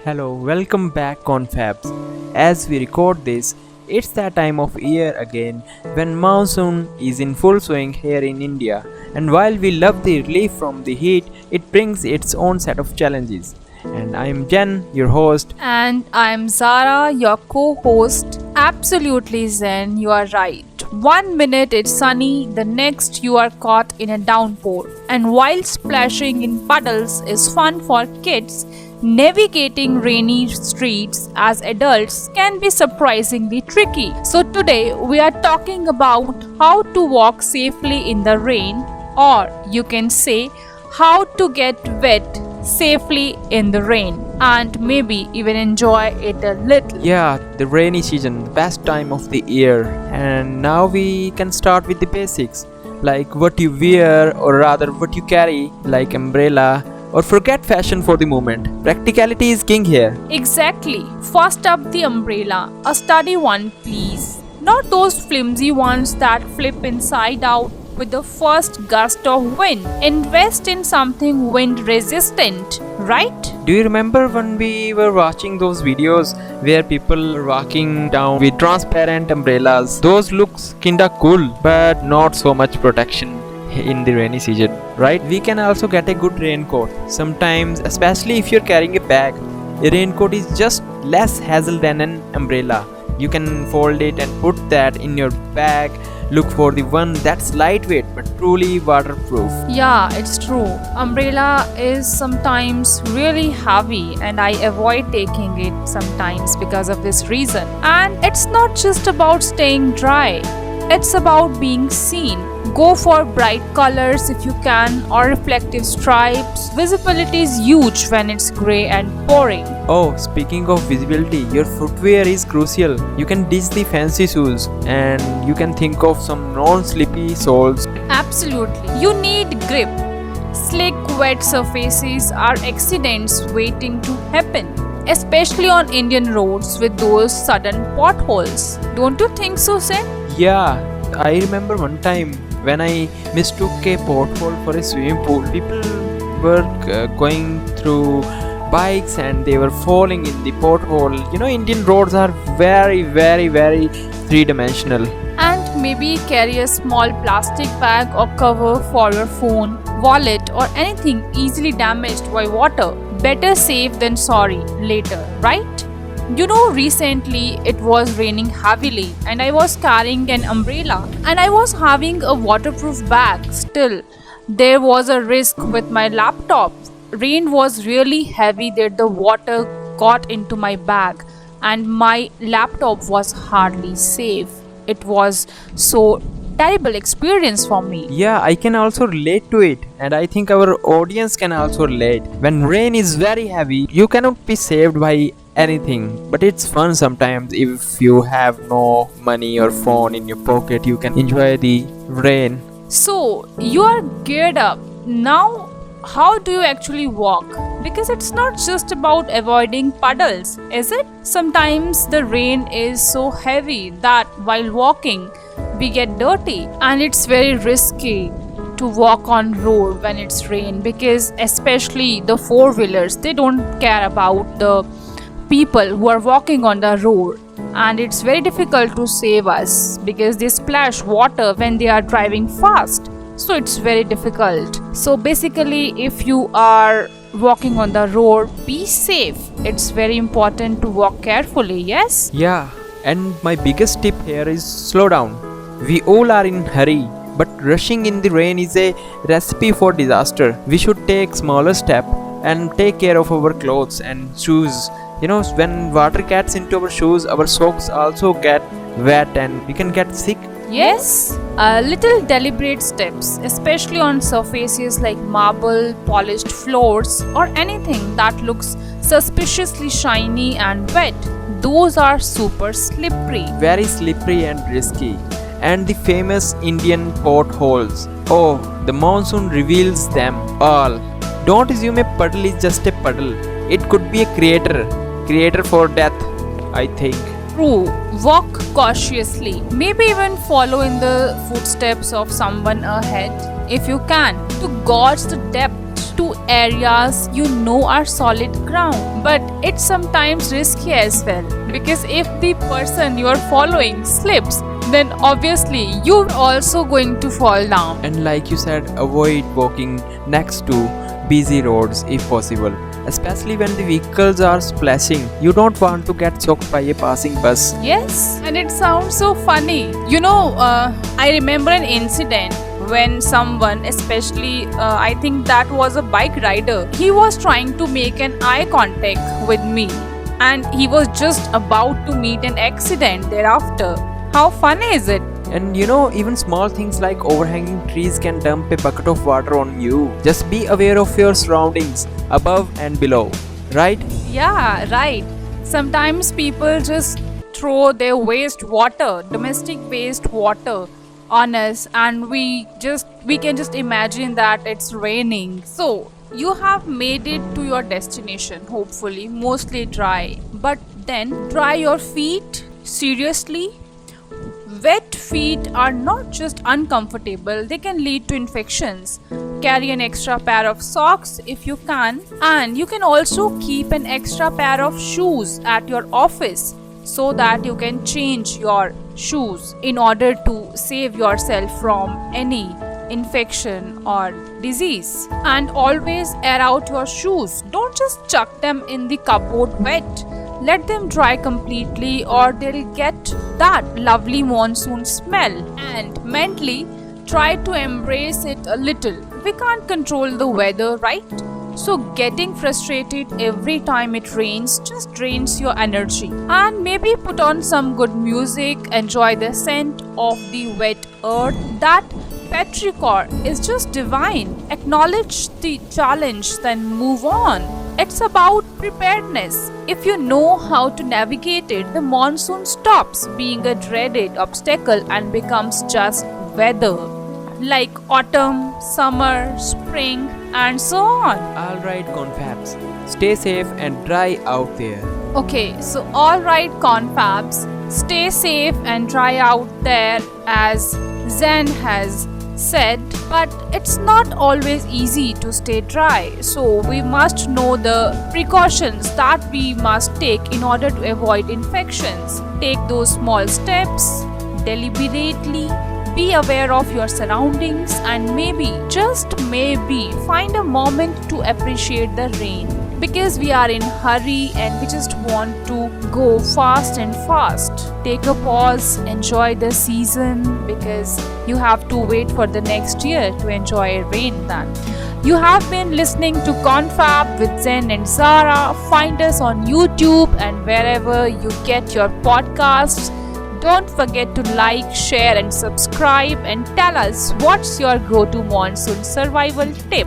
Hello, welcome back on Fabs. As we record this, it's that time of year again when monsoon is in full swing here in India. And while we love the relief from the heat, it brings its own set of challenges. And I'm Jen, your host. And I'm Zara, your co host. Absolutely, Zen, you are right. 1 minute it's sunny, the next you are caught in a downpour. And while splashing in puddles is fun for kids, navigating rainy streets as adults can be surprisingly tricky. So, today we are talking about how to walk safely in the rain, or you can say, how to get wet safely in the rain and maybe even enjoy it a little. Yeah, the rainy season, the best time of the year. And now we can start with the basics like what you wear, or rather, what you carry, like umbrella. Or forget fashion for the moment. Practicality is king here. Exactly. First up, the umbrella. A sturdy one, please. Not those flimsy ones that flip inside out with the first gust of wind. Invest in something wind resistant, right? Do you remember when we were watching those videos where people were walking down with transparent umbrellas? Those looks kinda cool, but not so much protection in the rainy season, right? We can also get a good raincoat. Sometimes, especially if you're carrying a bag, a raincoat is just less hassle than an umbrella. You can fold it and put that in your bag. Look for the one that's lightweight but truly waterproof. Yeah, it's true. Umbrella is sometimes really heavy and I avoid taking it sometimes because of this reason. And it's not just about staying dry. It's about being seen. Go for bright colors if you can, or reflective stripes. Visibility is huge when it's grey and pouring. Oh, speaking of visibility, your footwear is crucial. You can ditch the fancy shoes and you can think of some non-slippy soles. Absolutely. You need grip. Slick, wet surfaces are accidents waiting to happen, especially on Indian roads with those sudden potholes. Don't you think so, Sen? Yeah, I remember one time when I mistook a pothole for a swimming pool. People were going through bikes and they were falling in the pothole. You know, Indian roads are very three-dimensional. And maybe carry a small plastic bag or cover for your phone, wallet, or anything easily damaged by water. Better safe than sorry later, right? You know, recently it was raining heavily and I was carrying an umbrella and I was having a waterproof bag. Still, there was a risk with my laptop. Rain was really heavy that the water got into my bag and my laptop was hardly safe. It was so terrible experience for me. Yeah, I can also relate to it, and I think our audience can also relate. When rain is very heavy, you cannot be saved by anything, but it's fun sometimes. If you have no money or phone in your pocket, you can enjoy the rain. So, you are geared up. Now, how do you actually walk? Because it's not just about avoiding puddles, is it? Sometimes the rain is so heavy that while walking, we get dirty, and it's very risky to walk on road when it's rain, because especially the four-wheelers, they don't care about the people who are walking on the road, and it's very difficult to save us because they splash water when they are driving fast, so it's very difficult. So basically, if you are walking on the road, be safe. It's very important to walk carefully. Yes. Yeah, and my biggest tip here is slow down. We all are in hurry, but rushing in the rain is a recipe for disaster. We should take smaller step and take care of our clothes and shoes. You know, when water gets into our shoes, our socks also get wet and we can get sick. Yes, little deliberate steps, especially on surfaces like marble, polished floors, or anything that looks suspiciously shiny and wet. Those are super slippery. Very slippery and risky. And the famous Indian potholes. Oh, the monsoon reveals them all. Don't assume a puddle is just a puddle. It could be a creator for death, I think. True, walk cautiously. Maybe even follow in the footsteps of someone ahead if you can, to gauge the depth to areas you know are solid ground. But it's sometimes risky as well, because if the person you are following slips, then obviously you're also going to fall down. And like you said, avoid walking next to busy roads if possible, especially when the vehicles are splashing. You don't want to get soaked by a passing bus. Yes, and it sounds so funny. I remember an incident when someone, especially I think that was a bike rider, he was trying to make an eye contact with me, and he was just about to meet an accident thereafter. How funny is it? And even small things like overhanging trees can dump a bucket of water on you. Just be aware of your surroundings above and below, right? Yeah, right. Sometimes people just throw their wastewater, domestic wastewater, on us, and we can just imagine that it's raining. So you have made it to your destination, hopefully mostly dry. But then dry your feet? Seriously? Wet feet are not just uncomfortable, they can lead to infections. Carry an extra pair of socks if you can, and you can also keep an extra pair of shoes at your office so that you can change your shoes in order to save yourself from any infection or disease. And always air out your shoes. Don't just chuck them in the cupboard wet. Let them dry completely or they'll get that lovely monsoon smell. And mentally, try to embrace it a little. We can't control the weather, right? So getting frustrated every time it rains just drains your energy. And maybe put on some good music, enjoy the scent of the wet earth. That petrichor is just divine. Acknowledge the challenge, then move on. It's about preparedness. If you know how to navigate it, the monsoon stops being a dreaded obstacle and becomes just weather. Like autumn, summer, spring, and so on. Alright, confabs. Stay safe and dry out there. Okay, so alright, confabs, stay safe and dry out there, as Zen has said, but it's not always easy to stay dry, so we must know the precautions that we must take in order to avoid infections. Take those small steps deliberately, be aware of your surroundings, and maybe, just maybe, find a moment to appreciate the rain, because we are in hurry and we just want to go fast and fast. Take a pause, enjoy the season, because you have to wait for the next year to enjoy rain then. You have been listening to Confab with Zen and Zara. Find us on YouTube and wherever you get your podcasts. Don't forget to like, share and subscribe, and tell us what's your go-to monsoon survival tip.